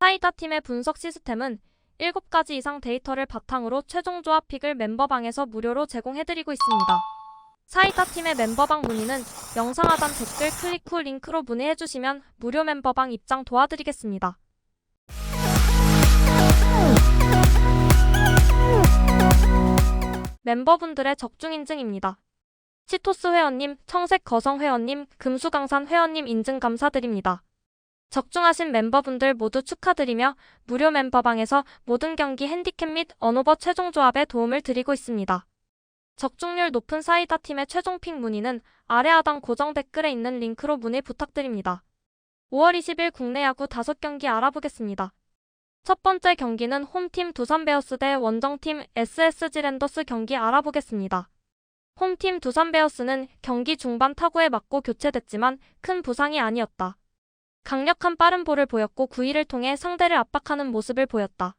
사이다 팀의 분석 시스템은 7가지 이상 데이터를 바탕으로 최종 조합 픽을 멤버방에서 무료로 제공해드리고 있습니다. 사이다 팀의 멤버방 문의는 영상 하단 댓글 클릭 후 링크로 문의해주시면 무료 멤버방 입장 도와드리겠습니다. 멤버분들의 적중 인증입니다. 치토스 회원님, 청색 거성 회원님, 금수강산 회원님 인증 감사드립니다. 적중하신 멤버분들 모두 축하드리며 무료 멤버방에서 모든 경기 핸디캡 및 언오버 최종 조합에 도움을 드리고 있습니다. 적중률 높은 사이다 팀의 최종 픽 문의는 아래 하단 고정 댓글에 있는 링크로 문의 부탁드립니다. 5월 20일 국내 야구 5경기 알아보겠습니다. 첫 번째 경기는 홈팀 두산 베어스 대 원정팀 SSG 랜더스 경기 알아보겠습니다. 홈팀 두산 베어스는 경기 중반 타구에 맞고 교체됐지만 큰 부상이 아니었다. 강력한 빠른 볼을 보였고 9위를 통해 상대를 압박하는 모습을 보였다.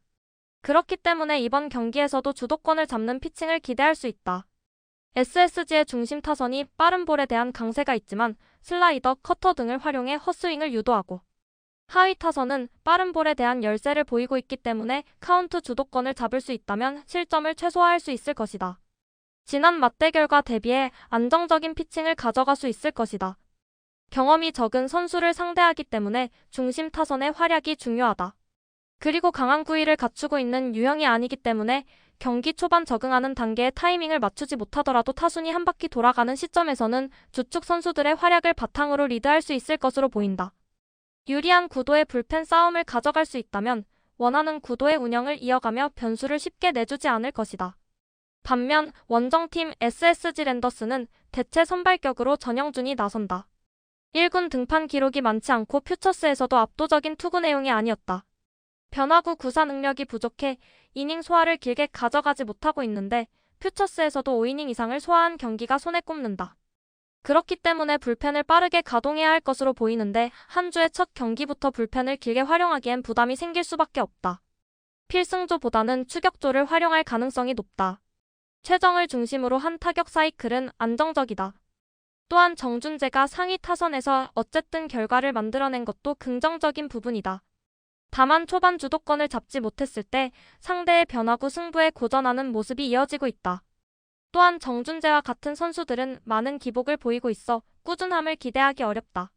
그렇기 때문에 이번 경기에서도 주도권을 잡는 피칭을 기대할 수 있다. SSG의 중심 타선이 빠른 볼에 대한 강세가 있지만 슬라이더, 커터 등을 활용해 헛스윙을 유도하고 하위 타선은 빠른 볼에 대한 열세를 보이고 있기 때문에 카운트 주도권을 잡을 수 있다면 실점을 최소화할 수 있을 것이다. 지난 맞대결과 대비해 안정적인 피칭을 가져갈 수 있을 것이다. 경험이 적은 선수를 상대하기 때문에 중심 타선의 활약이 중요하다. 그리고 강한 구위를 갖추고 있는 유형이 아니기 때문에 경기 초반 적응하는 단계에 타이밍을 맞추지 못하더라도 타순이 한 바퀴 돌아가는 시점에서는 주축 선수들의 활약을 바탕으로 리드할 수 있을 것으로 보인다. 유리한 구도의 불펜 싸움을 가져갈 수 있다면 원하는 구도의 운영을 이어가며 변수를 쉽게 내주지 않을 것이다. 반면 원정팀 SSG 랜더스는 대체 선발격으로 전영준이 나선다. 1군 등판 기록이 많지 않고 퓨처스에서도 압도적인 투구 내용이 아니었다. 변화구 구사 능력이 부족해 이닝 소화를 길게 가져가지 못하고 있는데 퓨처스에서도 5이닝 이상을 소화한 경기가 손에 꼽는다. 그렇기 때문에 불펜을 빠르게 가동해야 할 것으로 보이는데 한 주의 첫 경기부터 불펜을 길게 활용하기엔 부담이 생길 수밖에 없다. 필승조보다는 추격조를 활용할 가능성이 높다. 최정을 중심으로 한 타격 사이클은 안정적이다. 또한 정준재가 상위 타선에서 어쨌든 결과를 만들어낸 것도 긍정적인 부분이다. 다만 초반 주도권을 잡지 못했을 때 상대의 변화구 승부에 고전하는 모습이 이어지고 있다. 또한 정준재와 같은 선수들은 많은 기복을 보이고 있어 꾸준함을 기대하기 어렵다.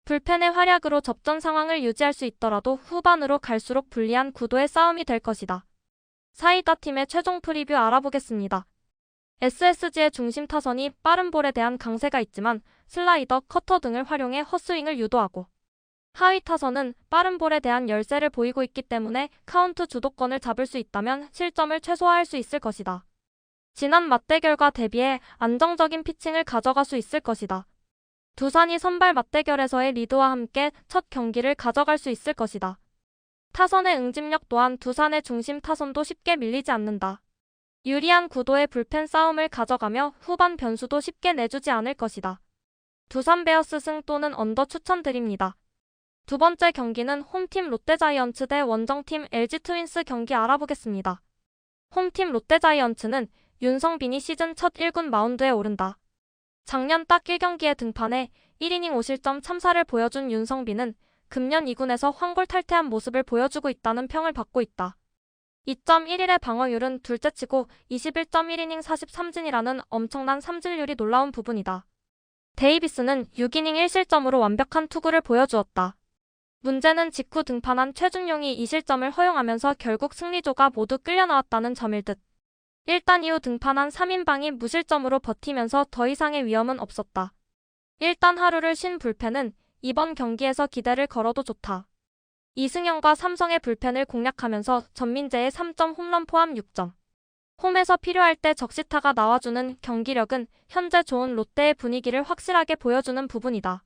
불펜의 활약으로 접전 상황을 유지할 수 있더라도 후반으로 갈수록 불리한 구도의 싸움이 될 것이다. 사이다 팀의 최종 프리뷰 알아보겠습니다. SSG의 중심 타선이 빠른 볼에 대한 강세가 있지만 슬라이더, 커터 등을 활용해 헛스윙을 유도하고 하위 타선은 빠른 볼에 대한 열세를 보이고 있기 때문에 카운트 주도권을 잡을 수 있다면 실점을 최소화할 수 있을 것이다. 지난 맞대결과 대비해 안정적인 피칭을 가져갈 수 있을 것이다. 두산이 선발 맞대결에서의 리드와 함께 첫 경기를 가져갈 수 있을 것이다. 타선의 응집력 또한 두산의 중심 타선도 쉽게 밀리지 않는다. 유리한 구도의 불펜 싸움을 가져가며 후반 변수도 쉽게 내주지 않을 것이다. 두산 베어스 승 또는 언더 추천드립니다. 두 번째 경기는 홈팀 롯데자이언츠 대 원정팀 LG 트윈스 경기 알아보겠습니다. 홈팀 롯데자이언츠는 윤성빈이 시즌 첫 1군 마운드에 오른다. 작년 딱 1경기에 등판해 1이닝 5실점 참사를 보여준 윤성빈은 금년 2군에서 환골탈태한 모습을 보여주고 있다는 평을 받고 있다. 2.11의 방어율은 둘째치고 21.1이닝 43진이라는 엄청난 삼진율이 놀라운 부분이다. 데이비스는 6이닝 1실점으로 완벽한 투구를 보여주었다. 문제는 직후 등판한 최준용이 2실점을 허용하면서 결국 승리조가 모두 끌려나왔다는 점일 듯. 일단 이후 등판한 3인방이 무실점으로 버티면서 더 이상의 위험은 없었다. 일단 하루를 쉰 불펜은 이번 경기에서 기대를 걸어도 좋다. 이승현과 삼성의 불펜을 공략하면서 전민재의 3점 홈런 포함 6점. 홈에서 필요할 때 적시타가 나와주는 경기력은 현재 좋은 롯데의 분위기를 확실하게 보여주는 부분이다.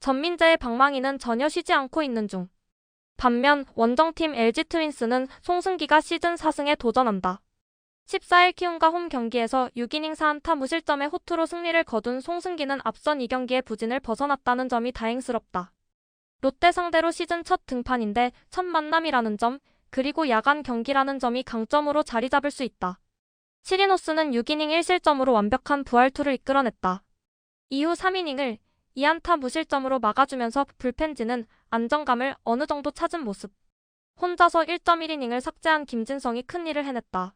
전민재의 방망이는 전혀 쉬지 않고 있는 중. 반면 원정팀 LG 트윈스는 송승기가 시즌 4승에 도전한다. 14일 키움과 홈 경기에서 6이닝 4안타 무실점의 호투로 승리를 거둔 송승기는 앞선 2경기의 부진을 벗어났다는 점이 다행스럽다. 롯데 상대로 시즌 첫 등판인데 첫 만남이라는 점, 그리고 야간 경기라는 점이 강점으로 자리 잡을 수 있다. 시리노스는 6이닝 1실점으로 완벽한 부활투를 이끌어냈다. 이후 3이닝을 2안타 무실점으로 막아주면서 불펜진은 안정감을 어느 정도 찾은 모습. 혼자서 1.1이닝을 삭제한 김진성이 큰일을 해냈다.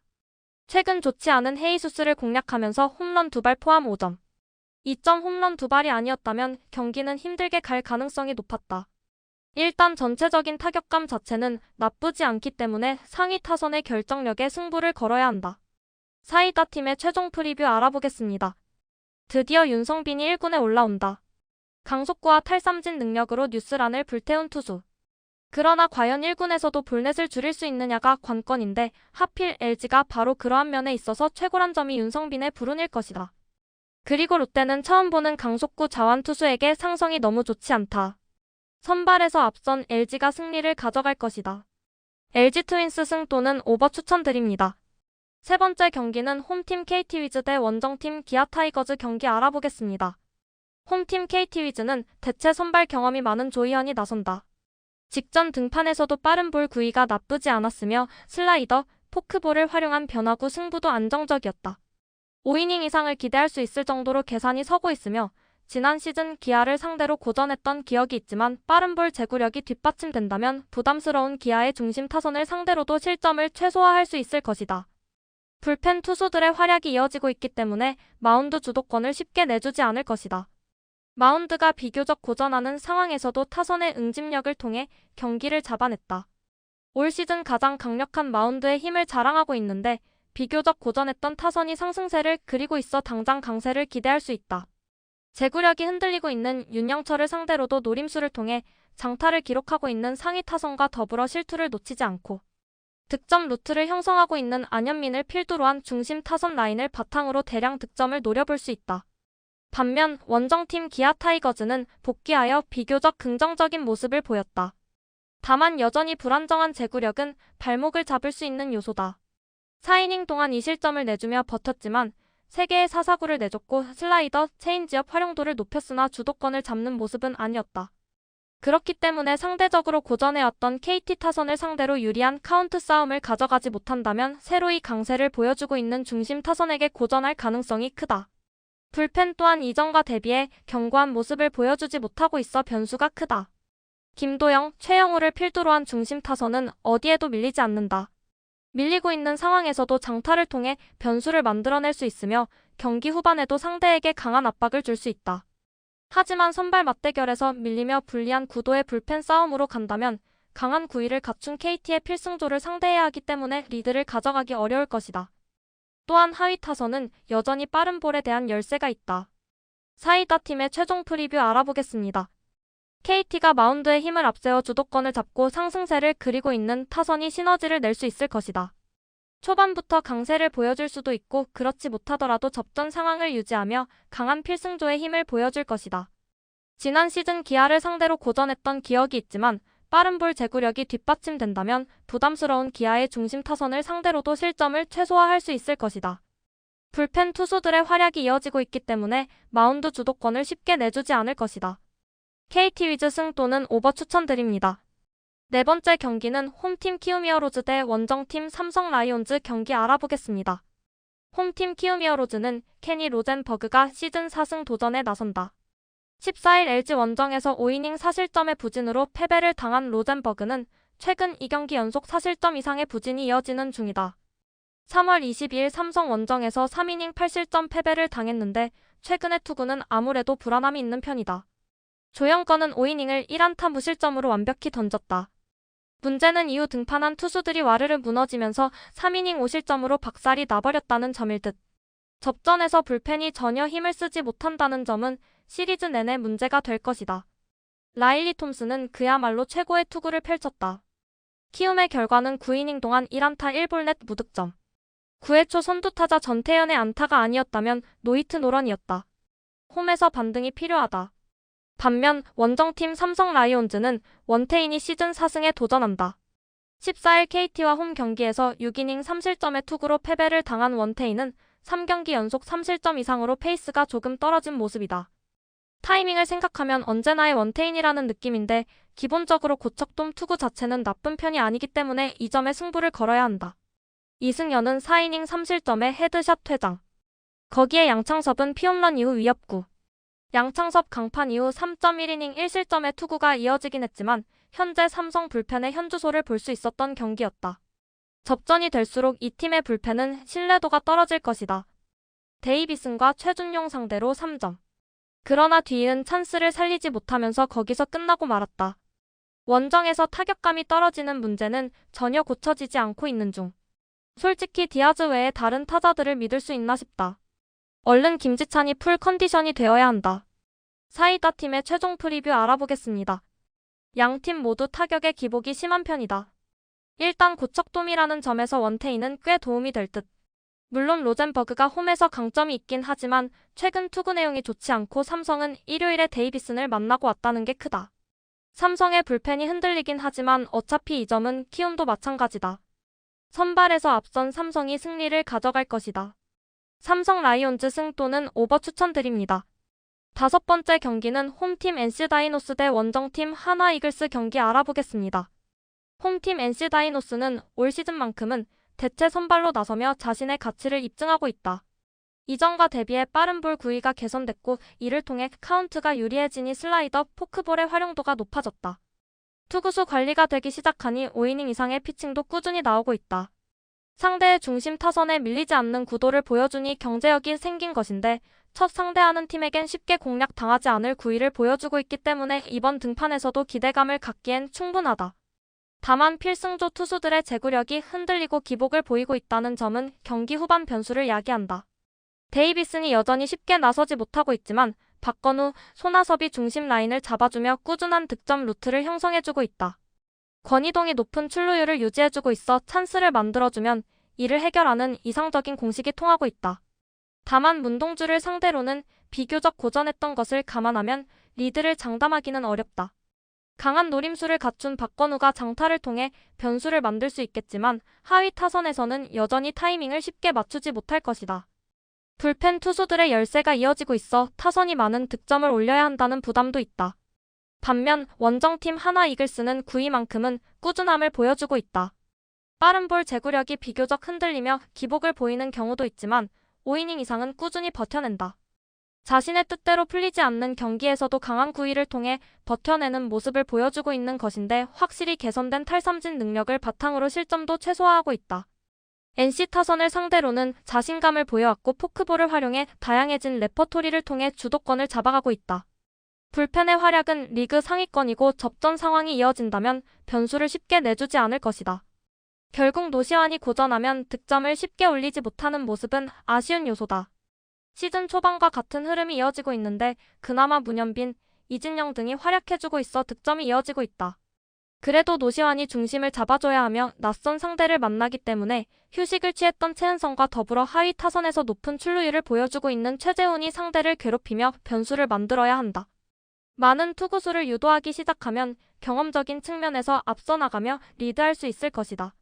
최근 좋지 않은 헤이수스를 공략하면서 홈런 2발 포함 5점. 2점 홈런 2발이 아니었다면 경기는 힘들게 갈 가능성이 높았다. 일단 전체적인 타격감 자체는 나쁘지 않기 때문에 상위 타선의 결정력에 승부를 걸어야 한다. 사이다 팀의 최종 프리뷰 알아보겠습니다. 드디어 윤성빈이 1군에 올라온다. 강속구와 탈삼진 능력으로 뉴스란을 불태운 투수. 그러나 과연 1군에서도 볼넷을 줄일 수 있느냐가 관건인데 하필 LG가 바로 그러한 면에 있어서 최고란 점이 윤성빈의 불운일 것이다. 그리고 롯데는 처음 보는 강속구 자완 투수에게 상성이 너무 좋지 않다. 선발에서 앞선 LG가 승리를 가져갈 것이다. LG 트윈스 승 또는 오버 추천드립니다. 세 번째 경기는 홈팀 KT 위즈 대 원정팀 기아 타이거즈 경기 알아보겠습니다. 홈팀 KT 위즈는 대체 선발 경험이 많은 조희현이 나선다. 직전 등판에서도 빠른 볼 구위가 나쁘지 않았으며 슬라이더, 포크볼을 활용한 변화구 승부도 안정적이었다. 5이닝 이상을 기대할 수 있을 정도로 계산이 서고 있으며 지난 시즌 기아를 상대로 고전했던 기억이 있지만 빠른 볼 제구력이 뒷받침된다면 부담스러운 기아의 중심 타선을 상대로도 실점을 최소화할 수 있을 것이다. 불펜 투수들의 활약이 이어지고 있기 때문에 마운드 주도권을 쉽게 내주지 않을 것이다. 마운드가 비교적 고전하는 상황에서도 타선의 응집력을 통해 경기를 잡아냈다. 올 시즌 가장 강력한 마운드의 힘을 자랑하고 있는데 비교적 고전했던 타선이 상승세를 그리고 있어 당장 강세를 기대할 수 있다. 제구력이 흔들리고 있는 윤영철을 상대로도 노림수를 통해 장타를 기록하고 있는 상위 타선과 더불어 실투를 놓치지 않고 득점 루트를 형성하고 있는 안현민을 필두로 한 중심 타선 라인을 바탕으로 대량 득점을 노려볼 수 있다. 반면 원정팀 기아 타이거즈는 복귀하여 비교적 긍정적인 모습을 보였다. 다만 여전히 불안정한 제구력은 발목을 잡을 수 있는 요소다. 4이닝 동안 2실점을 내주며 버텼지만 3개의 사사구를 내줬고 슬라이더, 체인지업 활용도를 높였으나 주도권을 잡는 모습은 아니었다. 그렇기 때문에 상대적으로 고전해왔던 KT 타선을 상대로 유리한 카운트 싸움을 가져가지 못한다면 새로이 강세를 보여주고 있는 중심 타선에게 고전할 가능성이 크다. 불펜 또한 이전과 대비해 견고한 모습을 보여주지 못하고 있어 변수가 크다. 김도영, 최영우를 필두로 한 중심 타선은 어디에도 밀리지 않는다. 밀리고 있는 상황에서도 장타를 통해 변수를 만들어낼 수 있으며 경기 후반에도 상대에게 강한 압박을 줄 수 있다. 하지만 선발 맞대결에서 밀리며 불리한 구도의 불펜 싸움으로 간다면 강한 구위를 갖춘 KT의 필승조를 상대해야 하기 때문에 리드를 가져가기 어려울 것이다. 또한 하위 타선은 여전히 빠른 볼에 대한 열세가 있다. 사이다 팀의 최종 프리뷰 알아보겠습니다. KT가 마운드에 힘을 앞세워 주도권을 잡고 상승세를 그리고 있는 타선이 시너지를 낼 수 있을 것이다. 초반부터 강세를 보여줄 수도 있고 그렇지 못하더라도 접전 상황을 유지하며 강한 필승조의 힘을 보여줄 것이다. 지난 시즌 기아를 상대로 고전했던 기억이 있지만 빠른 볼 제구력이 뒷받침된다면 부담스러운 기아의 중심 타선을 상대로도 실점을 최소화할 수 있을 것이다. 불펜 투수들의 활약이 이어지고 있기 때문에 마운드 주도권을 쉽게 내주지 않을 것이다. KT 위즈 승 또는 오버 추천드립니다. 네 번째 경기는 홈팀 키움히어로즈 대 원정팀 삼성 라이온즈 경기 알아보겠습니다. 홈팀 키움히어로즈는 케니 로젠버그가 시즌 4승 도전에 나선다. 14일 LG 원정에서 5이닝 4실점의 부진으로 패배를 당한 로젠버그는 최근 2경기 연속 4실점 이상의 부진이 이어지는 중이다. 3월 22일 삼성 원정에서 3이닝 8실점 패배를 당했는데 최근의 투구는 아무래도 불안함이 있는 편이다. 조영건은 5이닝을 1안타 무실점으로 완벽히 던졌다. 문제는 이후 등판한 투수들이 와르르 무너지면서 3이닝 5실점으로 박살이 나버렸다는 점일 듯. 접전에서 불펜이 전혀 힘을 쓰지 못한다는 점은 시리즈 내내 문제가 될 것이다. 라일리 톰슨은 그야말로 최고의 투구를 펼쳤다. 키움의 결과는 9이닝 동안 1안타 1볼넷 무득점. 9회 초 선두타자 전태현의 안타가 아니었다면 노히트 노런이었다. 홈에서 반등이 필요하다. 반면 원정팀 삼성 라이온즈는 원태인이 시즌 4승에 도전한다. 14일 KT와 홈 경기에서 6이닝 3실점의 투구로 패배를 당한 원태인은 3경기 연속 3실점 이상으로 페이스가 조금 떨어진 모습이다. 타이밍을 생각하면 언제나의 원태인이라는 느낌인데 기본적으로 고척돔 투구 자체는 나쁜 편이 아니기 때문에 이 점에 승부를 걸어야 한다. 이승연은 4이닝 3실점에 헤드샷 퇴장. 거기에 양창섭은 피홈런 이후 위협구. 양창섭 강판 이후 3.1이닝 1실점의 투구가 이어지긴 했지만 현재 삼성 불펜의 현주소를 볼 수 있었던 경기였다. 접전이 될수록 이 팀의 불펜은 신뢰도가 떨어질 것이다. 데이비슨과 최준용 상대로 3점. 그러나 뒤이은 찬스를 살리지 못하면서 거기서 끝나고 말았다. 원정에서 타격감이 떨어지는 문제는 전혀 고쳐지지 않고 있는 중. 솔직히 디아즈 외에 다른 타자들을 믿을 수 있나 싶다. 얼른 김지찬이 풀 컨디션이 되어야 한다. 사이다 팀의 최종 프리뷰 알아보겠습니다. 양팀 모두 타격의 기복이 심한 편이다. 일단 고척돔이라는 점에서 원태인은 꽤 도움이 될 듯. 물론 로젠버그가 홈에서 강점이 있긴 하지만 최근 투구 내용이 좋지 않고 삼성은 일요일에 데이비슨을 만나고 왔다는 게 크다. 삼성의 불펜이 흔들리긴 하지만 어차피 이 점은 키움도 마찬가지다. 선발에서 앞선 삼성이 승리를 가져갈 것이다. 삼성 라이온즈 승 또는 오버 추천드립니다. 5번째 경기는 홈팀 NC 다이노스 대 원정팀 하나 이글스 경기 알아보겠습니다. 홈팀 NC 다이노스는 올 시즌만큼은 대체 선발로 나서며 자신의 가치를 입증하고 있다. 이전과 대비해 빠른 볼 구위가 개선됐고 이를 통해 카운트가 유리해지니 슬라이더, 포크볼의 활용도가 높아졌다. 투구수 관리가 되기 시작하니 5이닝 이상의 피칭도 꾸준히 나오고 있다. 상대의 중심 타선에 밀리지 않는 구도를 보여주니 경제력이 생긴 것인데 첫 상대하는 팀에겐 쉽게 공략당하지 않을 구위를 보여주고 있기 때문에 이번 등판에서도 기대감을 갖기엔 충분하다. 다만 필승조 투수들의 제구력이 흔들리고 기복을 보이고 있다는 점은 경기 후반 변수를 야기한다. 데이비슨이 여전히 쉽게 나서지 못하고 있지만 박건우, 손아섭이 중심 라인을 잡아주며 꾸준한 득점 루트를 형성해주고 있다. 권희동이 높은 출루율을 유지해주고 있어 찬스를 만들어주면 이를 해결하는 이상적인 공식이 통하고 있다. 다만 문동주를 상대로는 비교적 고전했던 것을 감안하면 리드를 장담하기는 어렵다. 강한 노림수를 갖춘 박건우가 장타를 통해 변수를 만들 수 있겠지만 하위 타선에서는 여전히 타이밍을 쉽게 맞추지 못할 것이다. 불펜 투수들의 열세가 이어지고 있어 타선이 많은 득점을 올려야 한다는 부담도 있다. 반면 원정팀 하나 이글스는 9위만큼은 꾸준함을 보여주고 있다. 빠른 볼 제구력이 비교적 흔들리며 기복을 보이는 경우도 있지만 5이닝 이상은 꾸준히 버텨낸다. 자신의 뜻대로 풀리지 않는 경기에서도 강한 구위를 통해 버텨내는 모습을 보여주고 있는 것인데 확실히 개선된 탈삼진 능력을 바탕으로 실점도 최소화하고 있다. NC 타선을 상대로는 자신감을 보여왔고 포크볼을 활용해 다양해진 레퍼토리를 통해 주도권을 잡아가고 있다. 불펜의 활약은 리그 상위권이고 접전 상황이 이어진다면 변수를 쉽게 내주지 않을 것이다. 결국 노시환이 고전하면 득점을 쉽게 올리지 못하는 모습은 아쉬운 요소다. 시즌 초반과 같은 흐름이 이어지고 있는데 그나마 문현빈, 이진영 등이 활약해주고 있어 득점이 이어지고 있다. 그래도 노시환이 중심을 잡아줘야 하며 낯선 상대를 만나기 때문에 휴식을 취했던 최은성과 더불어 하위 타선에서 높은 출루율을 보여주고 있는 최재훈이 상대를 괴롭히며 변수를 만들어야 한다. 많은 투구수를 유도하기 시작하면 경험적인 측면에서 앞서 나가며 리드할 수 있을 것이다.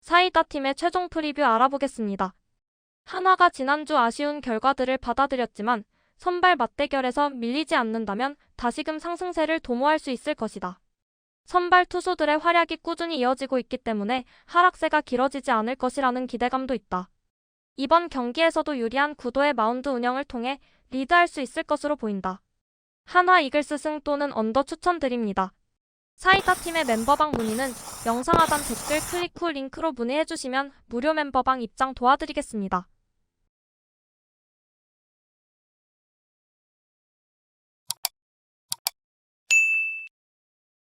사이다 팀의 최종 프리뷰 알아보겠습니다. 한화가 지난주 아쉬운 결과들을 받아들였지만 선발 맞대결에서 밀리지 않는다면 다시금 상승세를 도모할 수 있을 것이다. 선발 투수들의 활약이 꾸준히 이어지고 있기 때문에 하락세가 길어지지 않을 것이라는 기대감도 있다. 이번 경기에서도 유리한 구도의 마운드 운영을 통해 리드할 수 있을 것으로 보인다. 한화 이글스 승 또는 언더 추천드립니다. 사이다 팀의 멤버방 문의는 영상 하단 댓글 클릭 후 링크로 문의해주시면 무료 멤버방 입장 도와드리겠습니다.